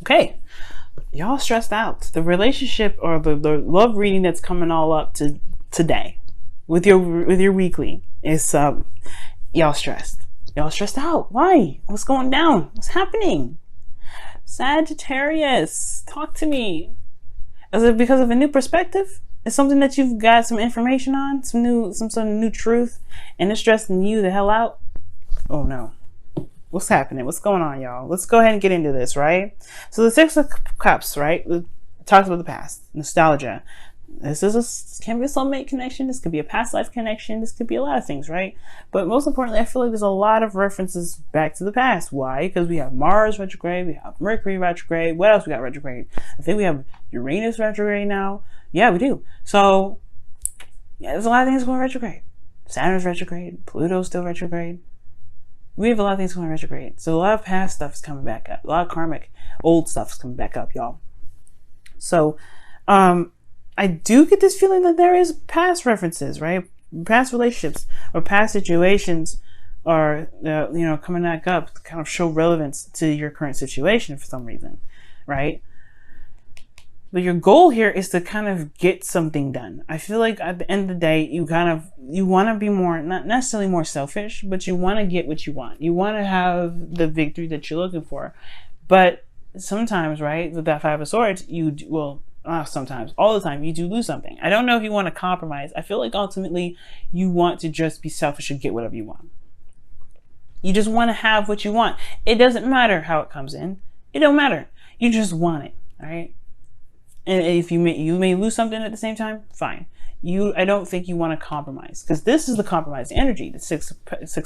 Okay, y'all stressed out. The relationship or the love reading that's coming all up to today with your weekly is y'all stressed. Y'all stressed out. Why? What's going down? What's happening? Sagittarius, talk to me. Is it because of a new perspective? It's something that you've got some information on, some sort of new truth, and it's stressing you the hell out? Oh no. What's happening? What's going on, y'all? Let's go ahead and get into this, right? So the Six of Cups, right? It talks about the past, nostalgia. This can be a soulmate connection. This could be a past life connection. This could be a lot of things, right? But most importantly, I feel like there's a lot of references back to the past. Why? Because we have Mars retrograde, we have Mercury retrograde. What else we got retrograde? I think we have Uranus retrograde now. Yeah, we do. So yeah, there's a lot of things going retrograde. Saturn's retrograde. Pluto's still retrograde. We have a lot of things going retrograde. So a lot of past stuff is coming back up. A lot of karmic, old stuff is coming back up, y'all. So, I do get this feeling that there is past references, right? Past relationships or past situations are, coming back up to kind of show relevance to your current situation for some reason, right? But your goal here is to kind of get something done. I feel like at the end of the day, you want to be more, not necessarily more selfish, but you want to get what you want. You want to have the victory that you're looking for. But sometimes, right, with that Five of Swords, sometimes, all the time, you do lose something. I don't know if you want to compromise. I feel like ultimately you want to just be selfish and get whatever you want. You just want to have what you want. It doesn't matter how it comes in. It don't matter. You just want it, all right? And if you may lose something at the same time, fine. I don't think you want to compromise, because this is the compromise energy, the Six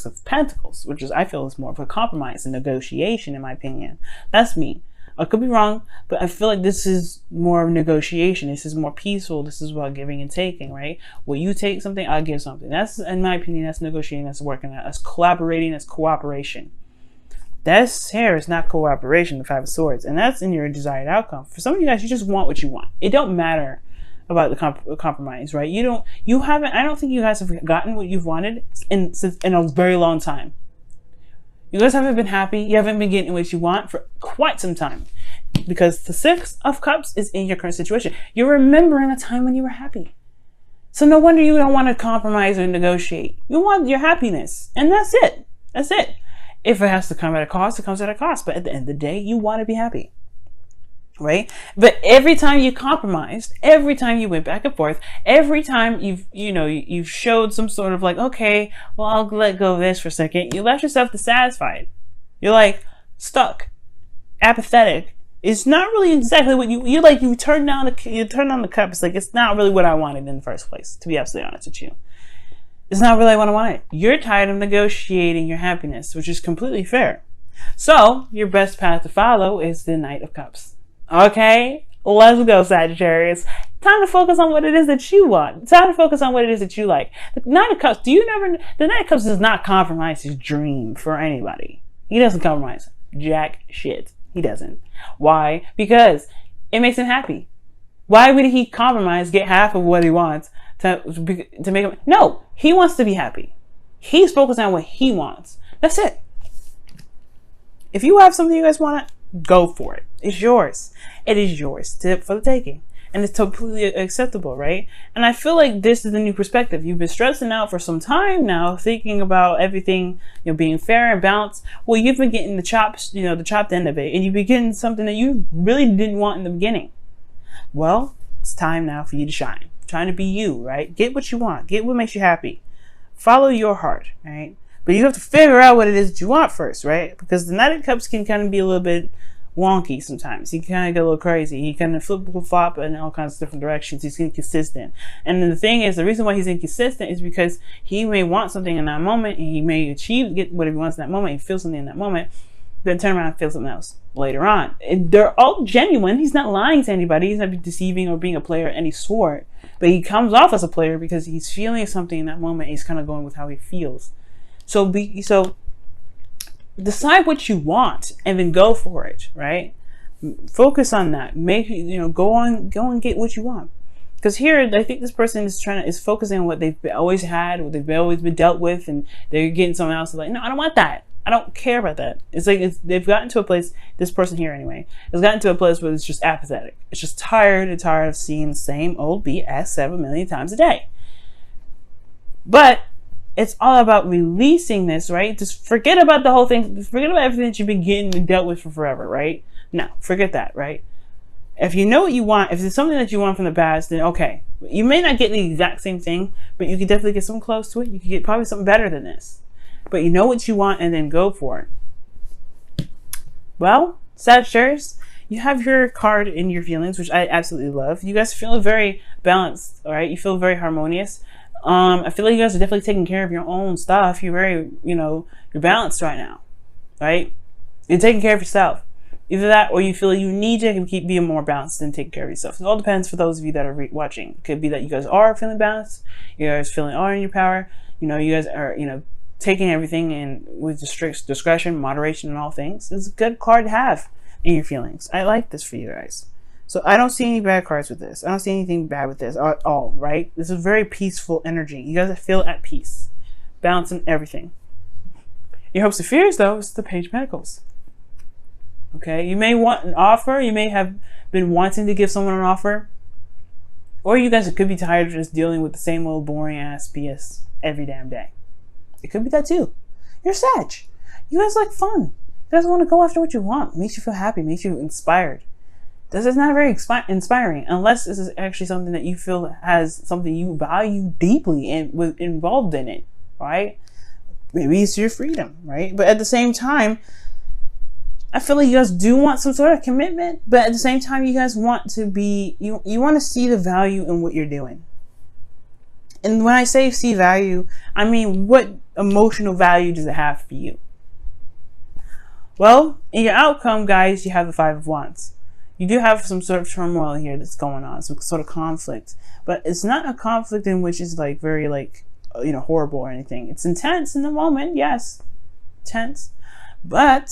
of Pentacles, which I feel is more of a compromise and negotiation, in my opinion. That's me. I could be wrong, but I feel like this is more of negotiation. This is more peaceful. This is about giving and taking, right? Well, you take something, I'll give something. That's, in my opinion, that's negotiating, that's working, that's collaborating, that's cooperation. That's here is not cooperation, the Five of Swords, and that's in your desired outcome. For some of you guys, you just want what you want. It don't matter about the compromise, right? I don't think you guys have gotten what you've wanted in a very long time. You guys haven't been happy. You haven't been getting what you want for quite some time, because the Six of Cups is in your current situation. You're remembering a time when you were happy. So no wonder you don't want to compromise or negotiate. You want your happiness, and that's it. That's it. If it has to come at a cost, it comes at a cost. But at the end of the day, you want to be happy, right? But every time you compromised, every time you went back and forth, every time you've showed some sort of like, okay, well, I'll let go of this for a second. You left yourself dissatisfied. You're like stuck, apathetic. It's not really exactly what you turn on the cup. It's like, it's not really what I wanted in the first place, to be absolutely honest with you. It's not really what I wanted. You're tired of negotiating your happiness, which is completely fair. So your best path to follow is the Knight of Cups. Okay, let's go, Sagittarius. Time to focus on what it is that you want. Time to focus on what it is that you like. The Knight of Cups, the Knight of Cups does not compromise his dream for anybody. He doesn't compromise jack shit. He doesn't. Why? Because it makes him happy. Why would he compromise, get half of what he wants to make him? No, he wants to be happy. He's focused on what he wants. That's it. If you have something you guys want, go for it. It's yours. It is yours for the taking. And it's completely acceptable, right? And I feel like this is the new perspective. You've been stressing out for some time now, thinking about everything, being fair and balanced. Well, you've been getting the chopped end of it, and you've been getting something that you really didn't want in the beginning. Well, it's time now for you to shine. Trying to be you, right? Get what you want. Get what makes you happy. Follow your heart, right? But you have to figure out what it is that you want first, right? Because the Knight of Cups can kind of be a little bit wonky sometimes. He can kind of get a little crazy. He kind of flip-flop in all kinds of different directions. He's inconsistent. And then the thing is, the reason why he's inconsistent is because he may want something in that moment, and he may get whatever he wants in that moment, and feel something in that moment, then turn around and feel something else later on. They're all genuine. He's not lying to anybody. He's not deceiving or being a player of any sort. But he comes off as a player because he's feeling something in that moment. He's kind of going with how he feels. So decide what you want and then go for it, right? Focus on that. Go on and get what you want. Because here, I think this person is focusing on what they've always had, what they've always been dealt with, and they're getting someone else like, no, I don't want that. I don't care about that. It's like they've gotten to a place, this person here anyway, has gotten to a place where it's just apathetic. It's just tired of seeing the same old BS 7 million times a day. But it's all about releasing this, right? Just forget about the whole thing. Forget about everything that you've been getting and dealt with for forever, right? No, forget that, right? If you know what you want, if it's something that you want from the past, then okay. You may not get the exact same thing, but you could definitely get something close to it. You could get probably something better than this. But you know what you want, and then go for it. Well, Sagittarius, you have your card in your feelings, which I absolutely love. You guys feel very balanced, all right? You feel very harmonious. I feel like you guys are definitely taking care of your own stuff. You're very, you're balanced right now, right? You're taking care of yourself. Either that, or you feel like you need to keep being more balanced and take care of yourself. It all depends for those of you that are watching. It could be that you guys are feeling balanced. You guys are in your power. You guys are, taking everything in with strict discretion, moderation, and all things. It's a good card to have in your feelings. I like this for you guys. So I don't see any bad cards with this. I don't see anything bad with this at all, right? This is very peaceful energy. You guys feel at peace. Balancing everything. Your hopes and fears, though, is the Page of Pentacles. Okay? You may want an offer. You may have been wanting to give someone an offer. Or you guys could be tired of just dealing with the same old boring ass BS every damn day. It could be that too. You're Sag. You guys like fun. You guys want to go after what you want. Makes you feel happy. Makes you inspired. This is not very inspiring unless this is actually something that you feel has something you value deeply and with involved in it, right? Maybe it's your freedom, right? But at the same time, I feel like you guys do want some sort of commitment, but at the same time, you guys want to be, you want to see the value in what you're doing. And when I say see value, I mean, what emotional value does it have for you? Well, in your outcome, guys, you have the Five of Wands. You do have some sort of turmoil here that's going on, some sort of conflict. But it's not a conflict in which is like very horrible or anything. It's intense in the moment, yes. Tense. But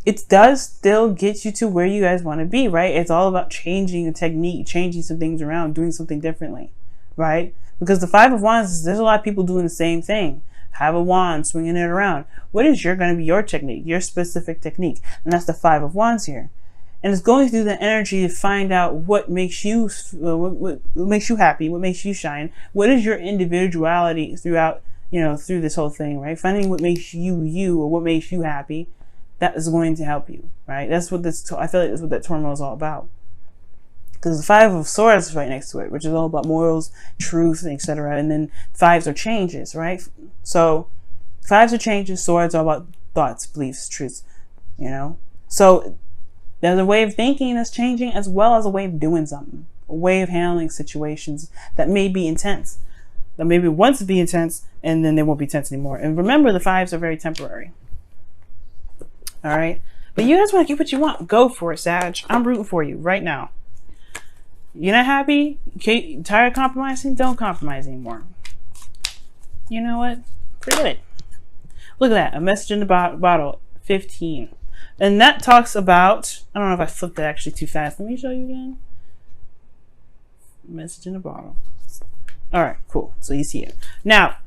it does still get you to where you guys want to be, right? It's all about changing a technique, changing some things around, doing something differently, right? Because the Five of Wands, there's a lot of people doing the same thing. Have a wand, swinging it around. What is going to be your technique, your specific technique? And that's the Five of Wands here. And it's going through the energy to find out what makes you, what makes you happy, what makes you shine. What is your individuality throughout, through this whole thing, right? Finding what makes you, you, or what makes you happy. That is going to help you, right? That's what I feel like that's what that turmoil is all about. Because the Five of Swords is right next to it, which is all about morals, truth, etc. And then fives are changes, right? So fives are changes, swords are about thoughts, beliefs, truths, So there's a way of thinking that's changing as well as a way of doing something, a way of handling situations that may be intense, that maybe once be intense and then they won't be tense anymore. And remember, the fives are very temporary. All right. But you guys want to get what you want. Go for it, Sag. I'm rooting for you right now. You're not happy? Tired of compromising? Don't compromise anymore. You know what? Forget it. Look at that. A message in the bottle. 15. And that talks about, I don't know if I flipped it actually too fast. Let me show you again. Message in the bottle. All right, cool. So you see it. Now,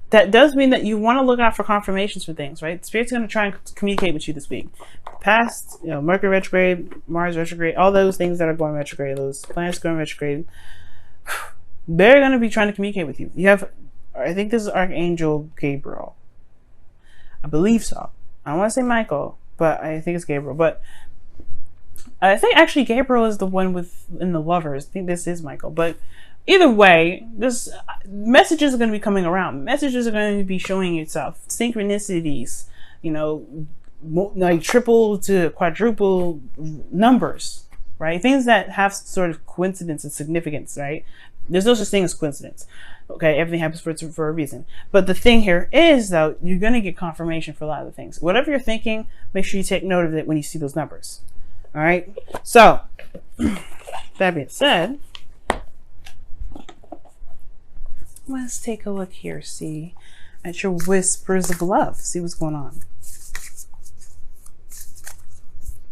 that does mean that you want to look out for confirmations for things, right? Spirit's going to try and communicate with you this week. Past, Mercury retrograde, Mars retrograde, all those things that are going retrograde, those planets going retrograde, they're going to be trying to communicate with you. You have, I think this is Archangel Gabriel. I believe so. I don't want to say Michael, but I think it's Gabriel. But I think actually Gabriel is the one in the Lovers. I think this is Michael, but either way, this messages are going to be coming around. Messages are going to be showing itself. Synchronicities, like triple to quadruple numbers, right? Things that have sort of coincidence and significance, right? There's no such thing as coincidence. Okay, everything happens for a reason. But the thing here is, though, you're going to get confirmation for a lot of the things. Whatever you're thinking, make sure you take note of it when you see those numbers. All right? So, that being said, let's take a look here, see at your whispers of love, see what's going on.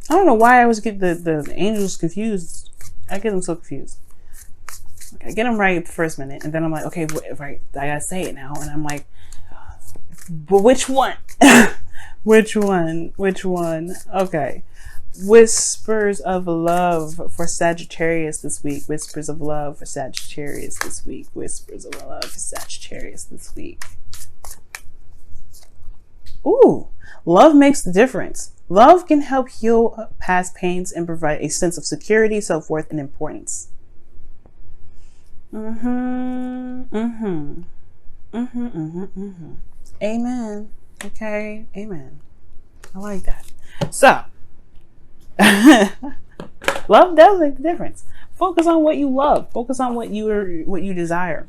I don't know why I always get the angels confused. I get them so confused. I get them right the first minute, and then I'm like, okay, right, I gotta say it now, and I'm like, but which one? Which one? Which one? Okay. Whispers of love for Sagittarius this week. Whispers of love for Sagittarius this week. Whispers of love for Sagittarius this week. Ooh, love makes the difference. Love can help heal past pains and provide a sense of security, self-worth, and importance. Amen. Okay, amen. I like that. So, love does make the difference. Focus on what you love. Focus on what you desire.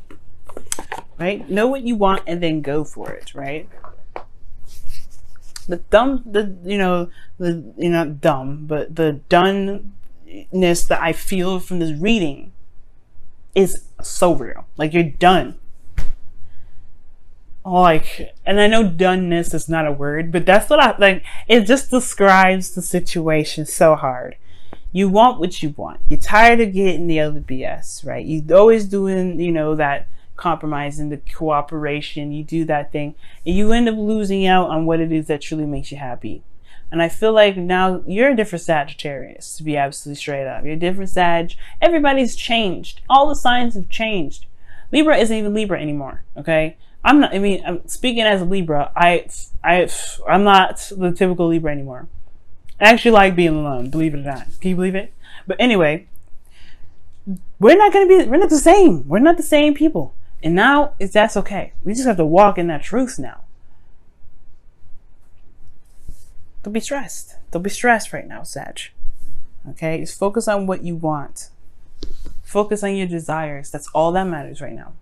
Right? Know what you want and then go for it. Right? The doneness that I feel from this reading is so real. Like, you're done. Like, and I know doneness is not a word, but that's what I like. It just describes the situation so hard. You want what you want. You're tired of getting the other BS, right? You're always doing, that compromising, the cooperation. You do that thing, and you end up losing out on what it is that truly makes you happy. And I feel like now you're a different Sagittarius, to be absolutely straight up. You're a different Sag. Everybody's changed. All the signs have changed. Libra isn't even Libra anymore, okay? I'm speaking as a Libra, I'm not the typical Libra anymore. I actually like being alone, believe it or not. Can you believe it? But anyway, we're not the same. We're not the same people. And now that's okay. We just have to walk in that truth now. Don't be stressed. Don't be stressed right now, Sag. Okay? Just focus on what you want. Focus on your desires. That's all that matters right now.